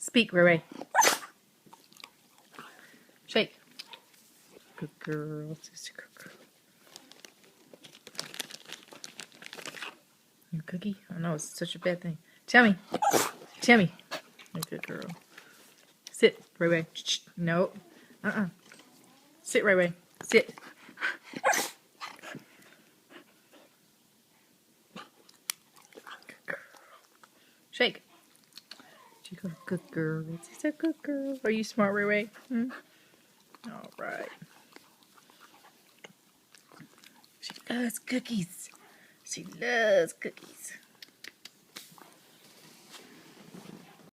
Speak, Ray Ray. Shake. Good girl. She's a good girl. Your cookie? I know it's such a bad thing. Tummy. Tummy. Good girl. Sit, Ray Ray. No. Sit, Ray Ray. Sit. Good girl. Shake. She's a good girl. She's a good girl. Are you smart, Ray Ray? All right. She loves cookies. She loves cookies.